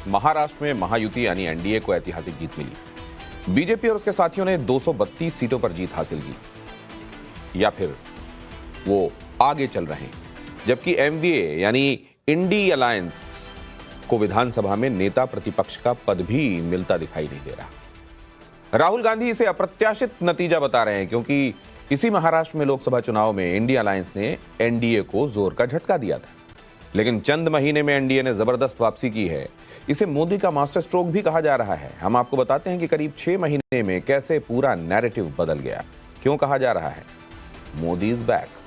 महाराष्ट्र में महायुति यानी एनडीए को ऐतिहासिक जीत मिली। बीजेपी और उसके साथियों ने 232 सीटों पर जीत हासिल की, या फिर वो आगे चल रहे हैं, जबकि एमवीए यानी इंडी अलायंस को विधानसभा में नेता प्रतिपक्ष का पद भी मिलता दिखाई नहीं दे रहा। राहुल गांधी इसे अप्रत्याशित नतीजा बता रहे हैं, क्योंकि इसी महाराष्ट्र में लोकसभा चुनाव में इंडी अलायंस ने एनडीए को जोर का झटका दिया था, लेकिन चंद महीने में एनडीए ने जबरदस्त वापसी की है। इसे मोदी का मास्टर स्ट्रोक भी कहा जा रहा है। हम आपको बताते हैं कि करीब 6 महीने में कैसे पूरा नैरेटिव बदल गया। क्यों कहा जा रहा है मोदी इज बैक।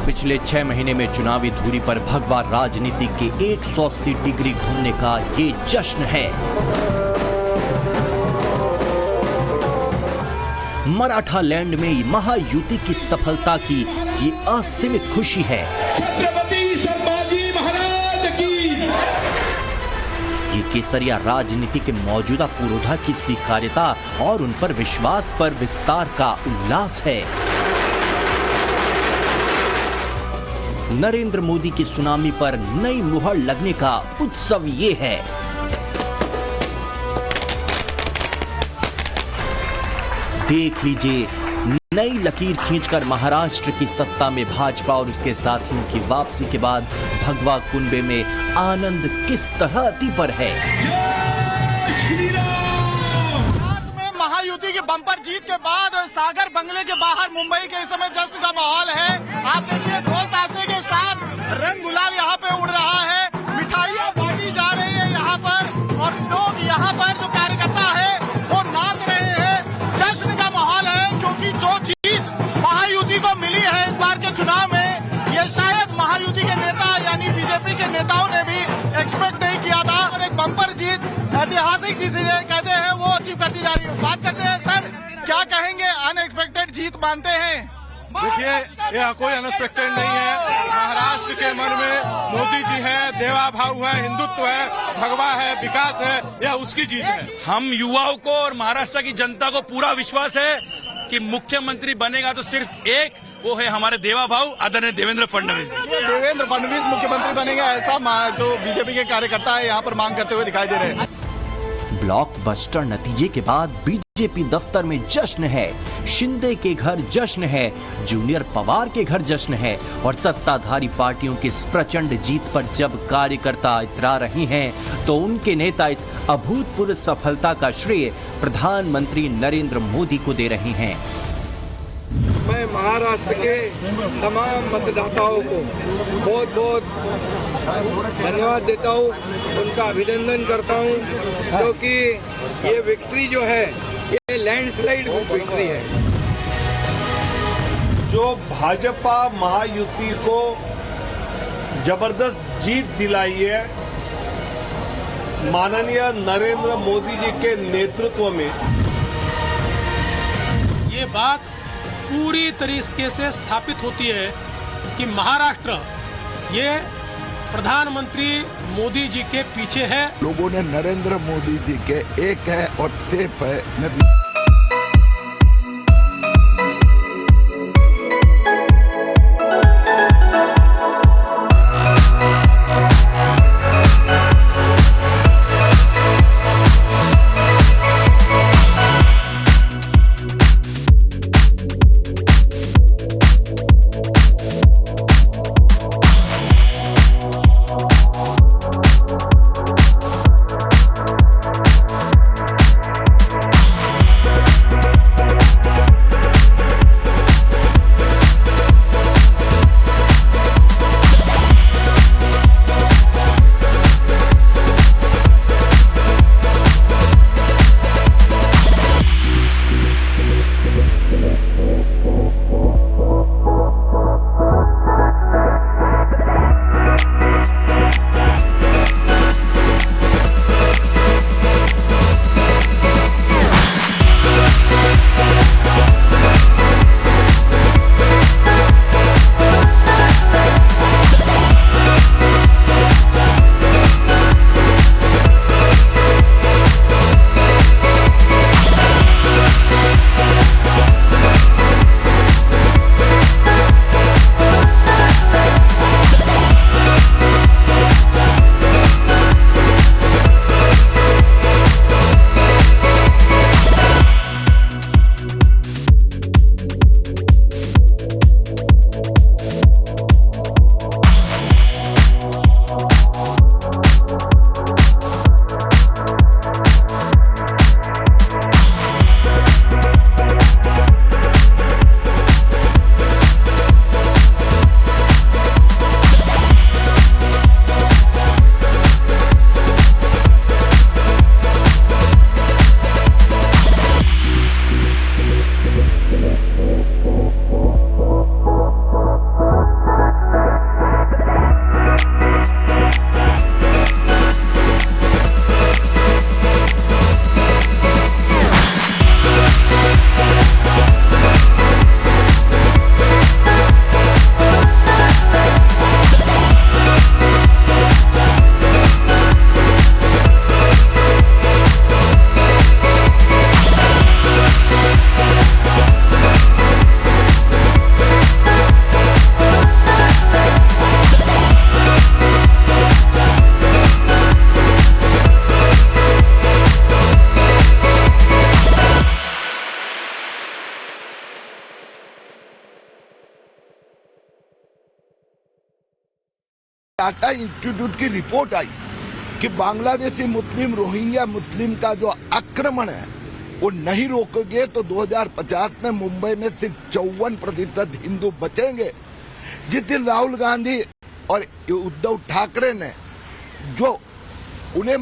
पिछले 6 महीने में चुनावी धुरी पर भगवा राजनीति के 180 डिग्री घूमने का ये जश्न है। मराठा लैंड में महायुति की सफलता की ये असीमित खुशी है। छत्रपति संभाजी महाराज की। ये केसरिया राजनीति के मौजूदा पुरोधा की स्वीकार्यता और उन पर विश्वास पर विस्तार का उल्लास है। नरेंद्र मोदी की सुनामी पर नई मुहर लगने का उत्सव ये है। देख लीजिए, नई लकीर खींचकर महाराष्ट्र की सत्ता में भाजपा और उसके साथियों की वापसी के बाद भगवा कुंभे में आनंद किस तरह अति पर है। महायुति की बम्पर जीत के बाद सागर बंगले के बाहर मुंबई के इस समय जश्न का माहौल है। आप देखिए, ढोल ताशे के साथ रंग गुलाल यहाँ पे उड़ रहा है, मिठाइयाँ बांटी जा रही है यहाँ पर, और लोग यहाँ पर जो कार्यकर्ता है वो नाच रहे हैं। जश्न का माहौल है, क्योंकि जो जीत महायुति को मिली है इस बार के चुनाव में, ये शायद महायुति के नेता यानी बीजेपी के नेताओं ने भी एक्सपेक्ट नहीं किया था। और एक बम्पर जीत ऐतिहासिक जिसे कहते हैं वो अचीव करती जा रही है। बात करते हैं सर, क्या कहेंगे, अनएक्सपेक्टेड जीत मानते हैं? देखिए, यह कोई अनएक्सपेक्टेड नहीं है। महाराष्ट्र के मन में मोदी जी है, देवा भाव है, हिंदुत्व है, भगवा है, विकास है, यह उसकी जीत है। हम युवाओं को और महाराष्ट्र की जनता को पूरा विश्वास है कि मुख्यमंत्री बनेगा तो सिर्फ एक, वो है हमारे देवा भाव आदरणीय देवेंद्र फडणवीस। देवेंद्र फडणवीस मुख्यमंत्री बनेगा, ऐसा जो बीजेपी के कार्यकर्ता है यहाँ पर मांग करते हुए दिखाई दे रहे हैं। ब्लॉकबस्टर नतीजे के बाद बीजेपी दफ्तर में जश्न है, शिंदे के घर जश्न है, जूनियर पवार के घर जश्न है, और सत्ताधारी पार्टियों की इस प्रचंड जीत पर जब कार्यकर्ता इतरा रहे हैं तो उनके नेता इस अभूतपूर्व सफलता का श्रेय प्रधानमंत्री नरेंद्र मोदी को दे रहे हैं। मैं महाराष्ट्र के तमाम मतदाताओं को बहुत बहुत धन्यवाद देता हूँ, उनका अभिनंदन करता हूँ, क्योंकि ये विक्ट्री जो है ये लैंडस्लाइड विक्ट्री है। जो भाजपा महायुति को जबरदस्त जीत दिलाई है माननीय नरेंद्र मोदी जी के नेतृत्व में, ये बात पूरी तरीके से स्थापित होती है कि महाराष्ट्र ये प्रधानमंत्री मोदी जी के पीछे है। लोगों ने नरेंद्र मोदी जी के एक है और सेफ है। टाटा इंस्टीट्यूट की रिपोर्ट आई कि बांग्लादेशी मुस्लिम रोहिंग्या मुस्लिम का जो आक्रमण है वो नहीं रोकोगे तो 2050 में मुंबई में सिर्फ 54% हिंदू बचेंगे। जिस दिन राहुल गांधी और उद्धव ठाकरे ने जो उन्हें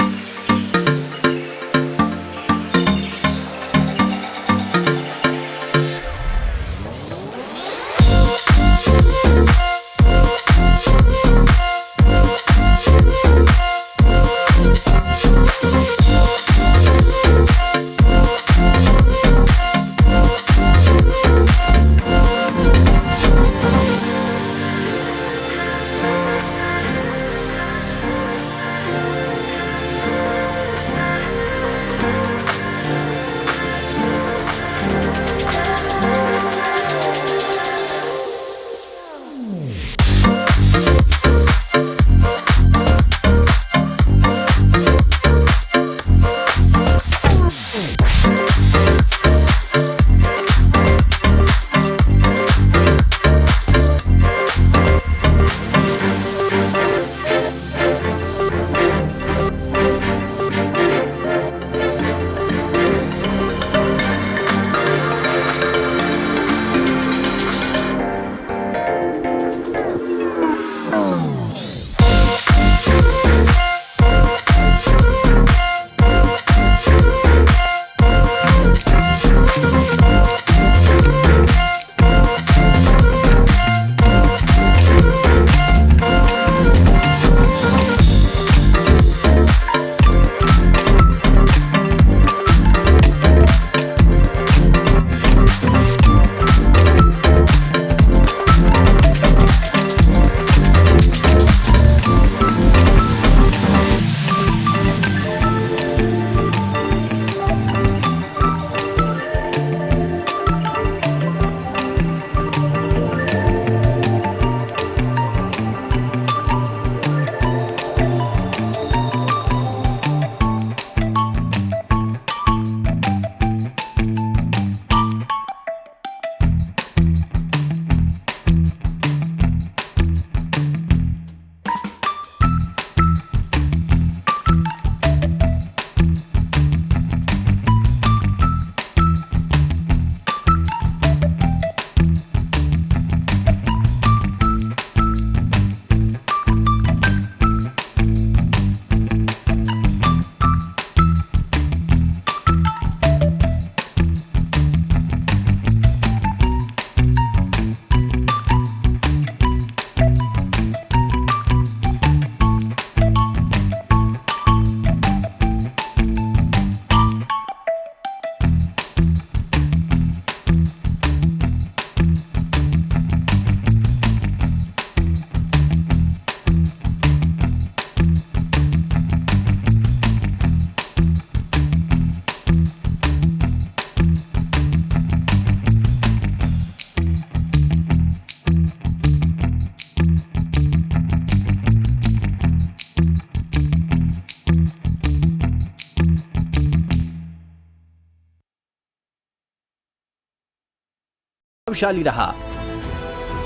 प्रभावशाली रहा।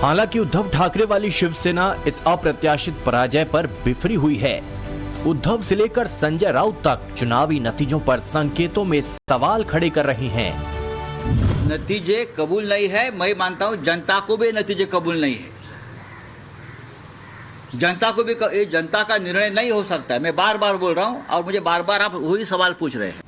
हालांकि उद्धव ठाकरे वाली शिवसेना इस अप्रत्याशित पराजय पर बिफरी हुई है। उद्धव से लेकर संजय राउत तक चुनावी नतीजों पर संकेतों में सवाल खड़े कर रहे हैं। नतीजे कबूल नहीं है, मैं मानता हूं जनता को भी नतीजे कबूल नहीं है। जनता को भी ये जनता का निर्णय नहीं हो सकता है। मैं बार बार बोल रहा हूं और मुझे बार बार आप वही सवाल पूछ रहे हैं।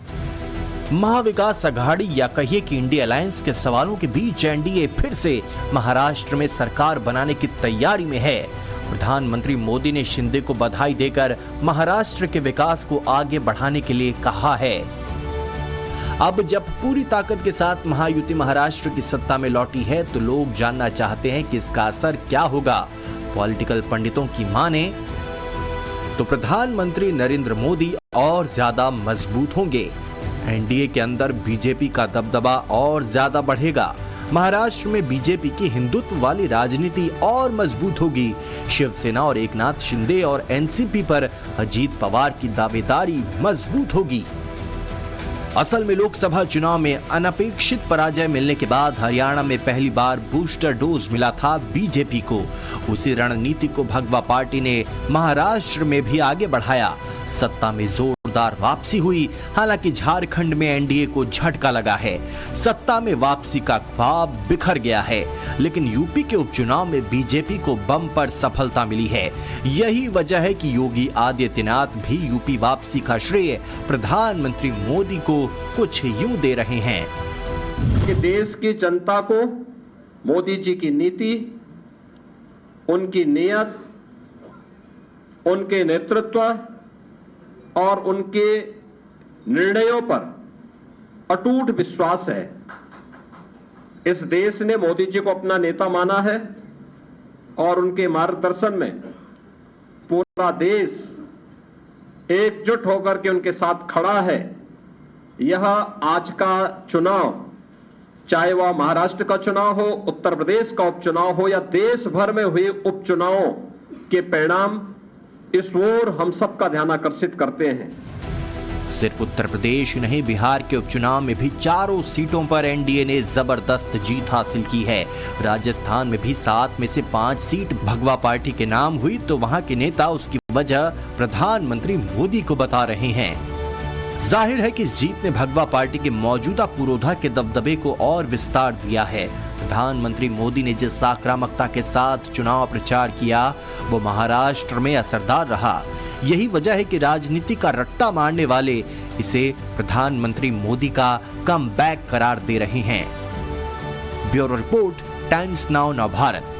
महाविकास अघाड़ी या कहिए कि इंडिया अलायंस के सवालों के बीच एनडीए फिर से महाराष्ट्र में सरकार बनाने की तैयारी में है। प्रधानमंत्री मोदी ने शिंदे को बधाई देकर महाराष्ट्र के विकास को आगे बढ़ाने के लिए कहा है। अब जब पूरी ताकत के साथ महायुति महाराष्ट्र की सत्ता में लौटी है तो लोग जानना चाहते हैं कि इसका असर क्या होगा। पॉलिटिकल पंडितों की माने तो प्रधानमंत्री नरेंद्र मोदी और ज्यादा मजबूत होंगे। एनडीए के अंदर बीजेपी का दबदबा और ज्यादा बढ़ेगा। महाराष्ट्र में बीजेपी की हिंदुत्व वाली राजनीति और मजबूत होगी। शिवसेना और एकनाथ शिंदे और एनसीपी पर अजीत पवार की दावेदारी मजबूत होगी। असल में लोकसभा चुनाव में अनपेक्षित पराजय मिलने के बाद हरियाणा में पहली बार बूस्टर डोज मिला था बीजेपी को। उसी रणनीति को भगवा पार्टी ने महाराष्ट्र में भी आगे बढ़ाया। सत्ता में जोरदार वापसी हुई। हालांकि झारखंड में एनडीए को झटका लगा है। सत्ता में वापसी का ख्वाब बिखर गया है। लेकिन यूपी के उपचुनाव में बीजेपी को बम्पर सफलता मिली है। यही वजह है कि योगी आदित्यनाथ भी यूपी वापसी का श्रेय प्रधानमंत्री मोदी को कुछ यूं दे रहे हैं कि देश की जनता को मोदी जी की नीति, उनकी नीयत, उनके नेतृत्व और उनके निर्णयों पर अटूट विश्वास है। इस देश ने मोदी जी को अपना नेता माना है और उनके मार्गदर्शन में पूरा देश एकजुट होकर के उनके साथ खड़ा है। यह आज का चुनाव, चाहे वह महाराष्ट्र का चुनाव हो, उत्तर प्रदेश का उपचुनाव हो या देश भर में हुए उपचुनावों के परिणाम इस ओर हम सबका ध्यान आकर्षित करते हैं। सिर्फ उत्तर प्रदेश ही नहीं, बिहार के उपचुनाव में भी चारों सीटों पर एनडीए ने जबरदस्त जीत हासिल की है। राजस्थान में भी 7 में से 5 सीट भगवा पार्टी के नाम हुई, तो वहां के नेता उसकी वजह प्रधानमंत्री मोदी को बता रहे हैं। जाहिर है कि इस जीत ने भगवा पार्टी के मौजूदा पुरोधा के दबदबे को और विस्तार दिया है। प्रधानमंत्री मोदी ने जिस आक्रामकता के साथ चुनाव प्रचार किया वो महाराष्ट्र में असरदार रहा। यही वजह है कि राजनीति का रट्टा मारने वाले इसे प्रधानमंत्री मोदी का कमबैक करार दे रहे हैं। ब्यूरो रिपोर्ट, टाइम्स नाउ नव भारत।